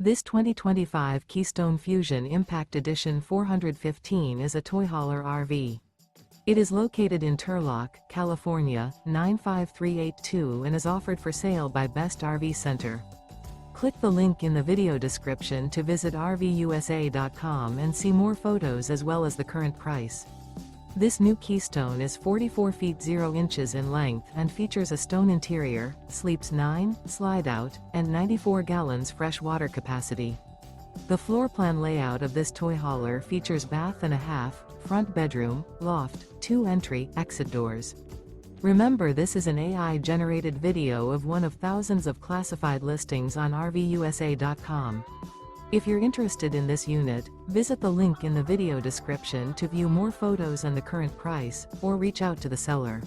This 2025 Keystone Fuzion Impact Edition 415 is a toy hauler RV. It is located in Turlock, California, 95382 and is offered for sale by Best RV Center. Click the link in the video description to visit RVUSA.com and see more photos as well as the current price. This new Keystone is 44 feet 0 inches in length and features a stone interior, sleeps 9, slide-out, and 94 gallons fresh water capacity. The floor plan layout of this toy hauler features bath and a half, front bedroom, loft, 2 entry, exit doors. Remember, this is an AI-generated video of one of thousands of classified listings on RVUSA.com. If you're interested in this unit, visit the link in the video description to view more photos and the current price, or reach out to the seller.